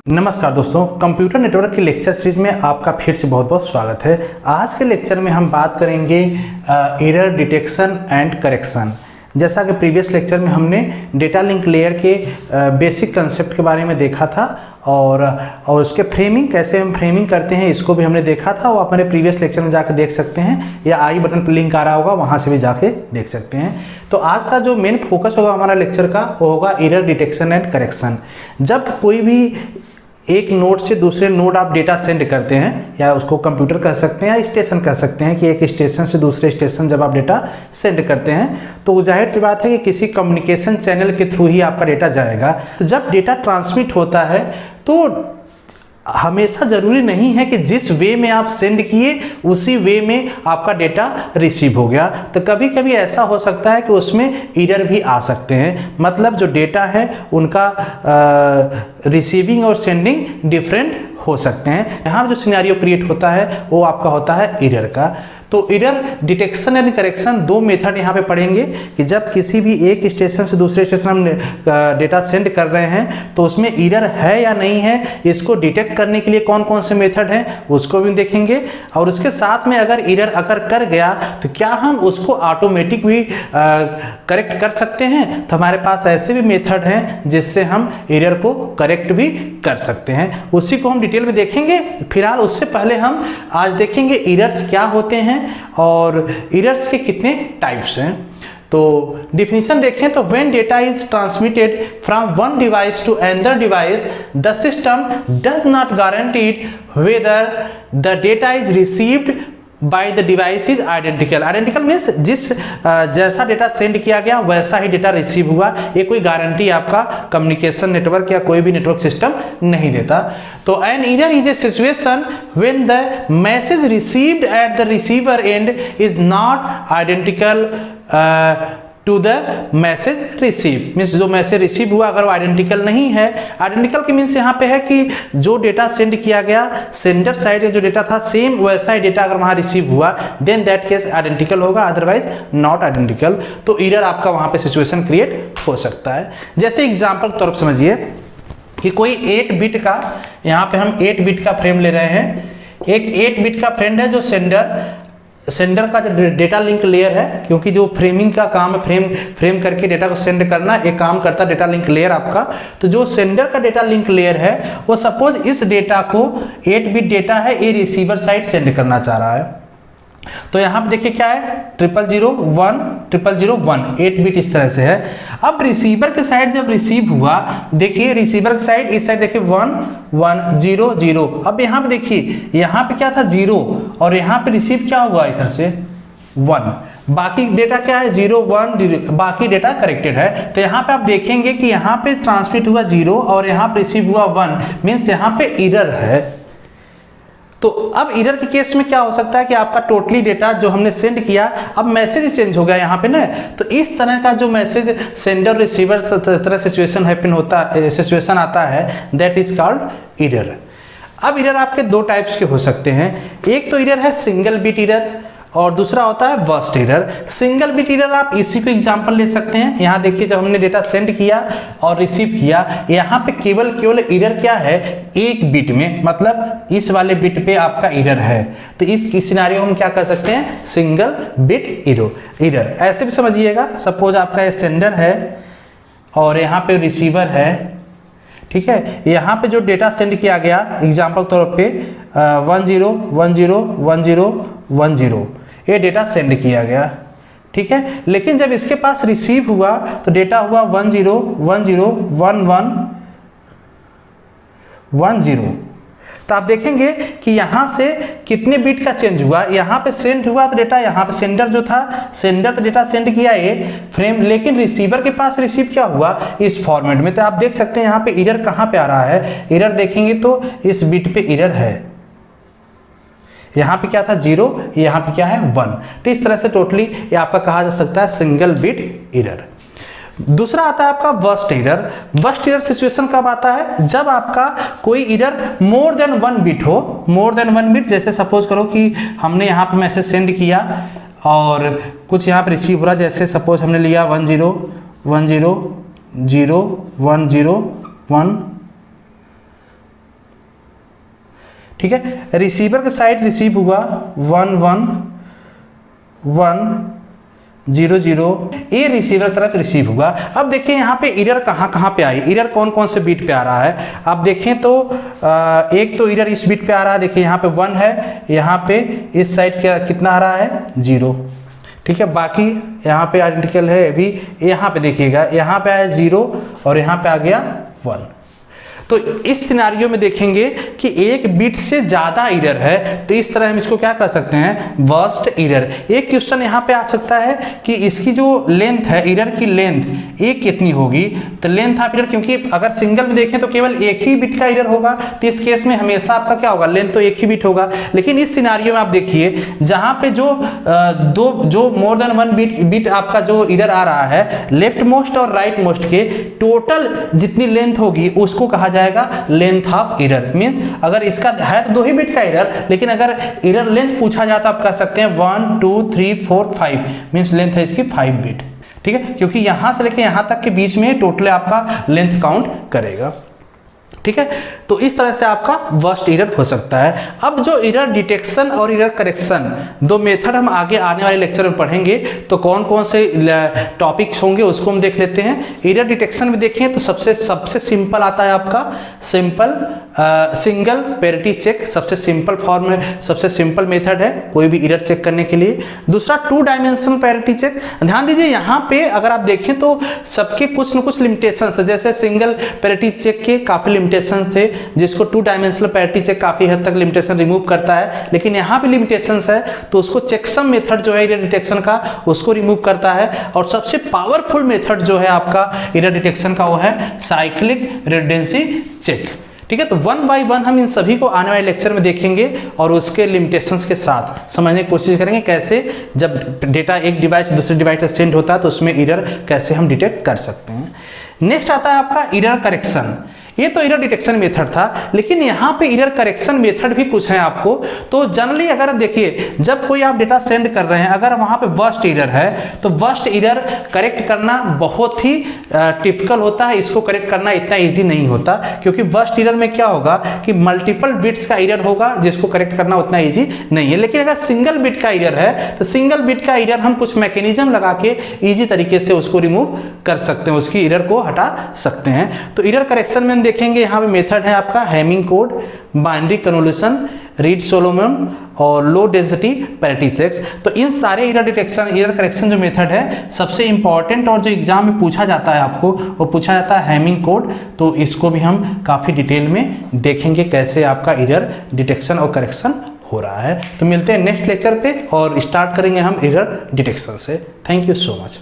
नमस्कार दोस्तों, computer network की लेक्चर सीरीज में आपका फिर से बहुत बहुत स्वागत है। आज के लेक्चर में हम बात करेंगे एरर डिटेक्शन एंड करेक्शन। जैसा कि प्रीवियस लेक्चर में हमने डेटा लिंक लेयर के बेसिक कंसेप्ट के बारे में देखा था और उसके फ्रेमिंग, कैसे हम फ्रेमिंग करते हैं, इसको भी हमने देखा था। वो आप हमारे प्रीवियस लेक्चर में जाकर देख सकते हैं या आई बटन पर लिंक आ रहा होगा, वहाँ से भी जाके देख सकते हैं। तो आज का जो मेन फोकस होगा हमारा लेक्चर का वो होगा एरर डिटेक्शन एंड करेक्शन। जब कोई भी एक नोड से दूसरे नोड आप डेटा सेंड करते हैं, या उसको कंप्यूटर कह सकते हैं या स्टेशन कह सकते हैं, कि एक स्टेशन से दूसरे स्टेशन जब आप डेटा सेंड करते हैं तो जाहिर सी बात है कि किसी कम्युनिकेशन चैनल के थ्रू ही आपका डेटा जाएगा। तो जब डेटा ट्रांसमिट होता है तो हमेशा ज़रूरी नहीं है कि जिस वे में आप सेंड किए उसी वे में आपका डेटा रिसीव हो गया। तो कभी कभी ऐसा हो सकता है कि उसमें एरर भी आ सकते हैं, मतलब जो डेटा है उनका रिसीविंग और सेंडिंग डिफरेंट हो सकते हैं। यहाँ जो सिनेरियो क्रिएट होता है वो आपका होता है एरर का। तो एरर डिटेक्शन एंड करेक्शन दो मेथड यहाँ पे पढ़ेंगे कि जब किसी भी एक स्टेशन से दूसरे स्टेशन हम डेटा सेंड कर रहे हैं तो उसमें एरर है या नहीं है, इसको डिटेक्ट करने के लिए कौन कौन से मेथड हैं उसको भी देखेंगे। और उसके साथ में अगर एरर अगर कर गया तो क्या हम उसको ऑटोमेटिक भी करेक्ट कर सकते हैं। तो हमारे पास ऐसे भी मेथड हैं जिससे हम एरर को करेक्ट भी कर सकते हैं, उसी को हम डिटेल में देखेंगे। फिलहाल उससे पहले हम आज देखेंगे एरर्स क्या होते हैं और एरर्स के कितने टाइप्स हैं। तो डिफिनीशन देखें तो when data is transmitted from one device to another device the system does not guaranteed whether the data is received by the device is identical. Identical means जिस जैसा डेटा सेंड किया गया वैसा ही data receive हुआ। ये कोई guarantee आपका communication network या कोई भी नेटवर्क सिस्टम नहीं देता। तो an error is a situation when the message received at the receiver end is not identical to the message receive. Means जो मैसेज रिसीव हुआ अगर वो आइडेंटिकल नहीं है, आइडेंटिकल की मीन्स यहाँ पे है कि जो डेटा सेंड किया गया सेंडर साइड का जो डेटा था सेम वैसा ही डेटा अगर वहाँ रिसीव हुआ देन दैट केस आइडेंटिकल होगा, अदरवाइज नॉट आइडेंटिकल। तो एरर आपका वहाँ पे सिचुएशन क्रिएट हो सकता है। जैसे एग्जाम्पल के तौर पर समझिए कि कोई 8 बिट का, यहाँ पे हम 8 बिट का फ्रेम ले रहे हैं। एक 8 बिट का फ्रेम है जो सेंडर का जो डेटा लिंक लेयर है, क्योंकि जो फ्रेमिंग का काम है फ्रेम करके डेटा को सेंड करना, एक काम करता है डेटा लिंक लेयर आपका। तो जो सेंडर का डेटा लिंक लेयर है वो सपोज इस डेटा को 8 बिट डेटा है, ये रिसीवर साइड सेंड करना चाह रहा है। तो यहाँ पे देखिए क्या है 00001 0001 8 बिट इस तरह से है। अब रिसीवर के साइड जब रिसीव हुआ, देखिए रिसीवर के साइड इस साइड देखिए 1 1 0 0। अब यहाँ पे देखिए यहाँ पे क्या था 0 और यहाँ पे रिसीव क्या हुआ इधर से 1, बाकी डेटा क्या है 0 1, बाकी डेटा करेक्टेड है। तो यहाँ पे आप देखेंगे कि यहाँ पे ट्रांसमिट हुआ 0 और यहाँ पे रिसीव हुआ 1, मीन्स यहाँ पे एरर है। तो अब एरर के केस में क्या हो सकता है कि आपका टोटली डेटा जो हमने सेंड किया अब मैसेज चेंज हो गया यहाँ पे ना। तो इस तरह का जो मैसेज सेंडर रिसीवर तरह सिचुएशन आता है दैट इज कॉल्ड एरर। अब एरर आपके दो टाइप्स के हो सकते हैं। एक तो एरर है सिंगल बिट एरर और दूसरा होता है burst error. Single bit error आप इसी को एग्जांपल ले सकते हैं। यहाँ देखिए जब हमने डेटा सेंड किया और रिसीव किया, यहाँ पे केवल एरर क्या है एक बिट में, मतलब इस वाले बिट पे आपका एरर है। तो इस सिनेरियो में हम क्या कर सकते हैं सिंगल बिट एरर। ऐसे भी समझिएगा, सपोज आपका ये सेंडर है और यहाँ पे रिसीवर है, ठीक है। यहाँ पे जो डेटा सेंड किया गया एग्जाम्पल तौर पे 10 10 10 10 ये डेटा सेंड किया गया, ठीक है। लेकिन जब इसके पास रिसीव हुआ तो डेटा हुआ 10 10 11 10। तो आप देखेंगे कि यहाँ से कितने बिट का चेंज हुआ। यहाँ पे सेंड हुआ तो डेटा, यहाँ पे सेंडर जो था सेंडर तो डेटा सेंड किया ये फ्रेम, लेकिन रिसीवर के पास रिसीव क्या हुआ इस फॉर्मेट में। तो आप देख सकते हैं यहाँ पे एरर कहाँ पे आ रहा है। एरर देखेंगे तो इस बिट पे एरर है, यहाँ पे क्या था 0, यहाँ पे क्या है 1। तो इस तरह से टोटली ये आपका कहा जा सकता है सिंगल बिट एरर। दूसरा आता है आपका worst error. Worst error situation कब आता है जब आपका कोई एरर मोर देन 1 बिट हो। मोर देन 1 बिट, जैसे सपोज करो कि हमने यहाँ पे मैसेज सेंड किया और कुछ यहाँ पे रिसीव हो रहा, जैसे सपोज हमने लिया 10 10 0 1 0 1 ठीक है। रिसीवर के साइड रिसीव हुआ 1110, ये रिसीवर तरफ रिसीव हुआ। अब देखिए यहाँ पे एरर कहाँ पे आई, एरर कौन कौन से बीट पे आ रहा है। आप देखें तो एक तो एरर इस बीट पे आ रहा है, देखिए यहाँ पे 1 है, यहाँ पे इस साइड क्या कितना आ रहा है 0, ठीक है। बाकी यहाँ पे आइडेंटिकल है अभी, यहाँ पे देखिएगा यहाँ पे आया 0 और यहाँ पे आ गया 1। तो इस सिनारियो में देखेंगे कि एक बिट से ज़्यादा एरर है, तो इस तरह हम इसको क्या कर सकते हैं, वर्स्ट एरर। एक क्वेश्चन यहाँ पे आ सकता है कि इसकी जो लेंथ है, एरर की लेंथ एक कितनी होगी, तो लेंथ ऑफ एरर, क्योंकि अगर सिंगल में देखें तो केवल एक ही बिट का एरर होगा, तो इस केस में हमेशा आपका क्या होगा, लेंथ तो एक ही बिट होगा। लेकिन इस सिनारियो में आप देखिए जहाँ पे जो मोर देन 1 बिट आपका जो एरर आ रहा है, लेफ्ट मोस्ट और राइट मोस्ट के टोटल जितनी लेंथ होगी उसको कहा जाएगा लेंथ ऑफ एरर। मींस अगर इसका है तो 2 ही बिट का एरर, लेकिन अगर एरर लेंथ पूछा जाता आप कह सकते हैं 1 2 3 4 5, मींस लेंथ है इसकी 5 बिट, ठीक है, क्योंकि यहां से लेके यहां तक के बीच में टोटल आपका लेंथ काउंट करेगा, ठीक है। तो इस तरह से आपका वर्स्ट एरर हो सकता है। अब जो एरर डिटेक्शन और एरर करेक्शन 2 मेथड हम आगे आने वाले लेक्चर में पढ़ेंगे, तो कौन कौन से टॉपिक्स होंगे उसको हम देख लेते हैं। एरर डिटेक्शन में देखें तो सबसे सिंपल आता है आपका सिंगल पैरिटी चेक, सबसे सिंपल फॉर्म है, सबसे सिंपल मेथड है कोई भी एरर चेक करने के लिए। दूसरा 2 डायमेंशनल पैरिटी चेक। ध्यान दीजिए यहाँ पे अगर आप देखें तो सबके कुछ न कुछ लिमिटेशंस है, जैसे सिंगल पैरिटी चेक के काफी लिमिटेशंस थे, जिसको 2 डायमेंशनल पैरिटी चेक काफी हद तक लिमिटेशन रिमूव करता है, लेकिन यहाँ पे लिमिटेशंस है तो उसको चेकसम मेथड जो है एरर डिटेक्शन का उसको रिमूव करता है। और सबसे पावरफुल मेथड जो है आपका एरर डिटेक्शन का वो है साइक्लिक रिडंडेंसी चेक, ठीक है। तो 1 बाय 1 हम इन सभी को आने वाले लेक्चर में देखेंगे और उसके लिमिटेशंस के साथ समझने की कोशिश करेंगे कैसे जब डेटा एक डिवाइस से दूसरे डिवाइस से सेंड होता है तो उसमें एरर कैसे हम डिटेक्ट कर सकते हैं। नेक्स्ट आता है आपका एरर करेक्शन। ये तो एरर डिटेक्शन मेथड था, लेकिन यहाँ पे एरर करेक्शन मेथड भी कुछ है आपको। तो जनरली अगर देखिए जब कोई आप डेटा सेंड कर रहे हैं, अगर वहाँ पे वर्स्ट एरर है तो वर्स्ट एरर करेक्ट करना बहुत ही टिपिकल होता है, इसको करेक्ट करना इतना इजी नहीं होता, क्योंकि वर्स्ट एरर में क्या होगा कि मल्टीपल बिट्स का एरर होगा जिसको करेक्ट करना उतना ईजी नहीं है। लेकिन अगर सिंगल बिट का एरर है तो सिंगल बिट का एरर हम कुछ मैकेनिज्म लगा के ईजी तरीके से उसको रिमूव कर सकते हैं, उसकी एरर को हटा सकते हैं। तो एरर करेक्शन में देखेंगे यहाँ पे मेथड है आपका Hamming code, binary convolution, read Solomon और लो डेंसिटी पैरिटी चेक्स। तो इन सारे एरर डिटेक्शन एरर करेक्शन जो मेथड है सबसे इंपॉर्टेंट और जो एग्जाम में पूछा जाता है आपको वो पूछा जाता है हैमिंग कोड। तो इसको भी हम काफ़ी डिटेल में देखेंगे कैसे आपका एरर डिटेक्शन और करेक्शन हो रहा है। तो मिलते हैं नेक्स्ट लेक्चर पे और स्टार्ट करेंगे हम एरर डिटेक्शन से। Thank you so much.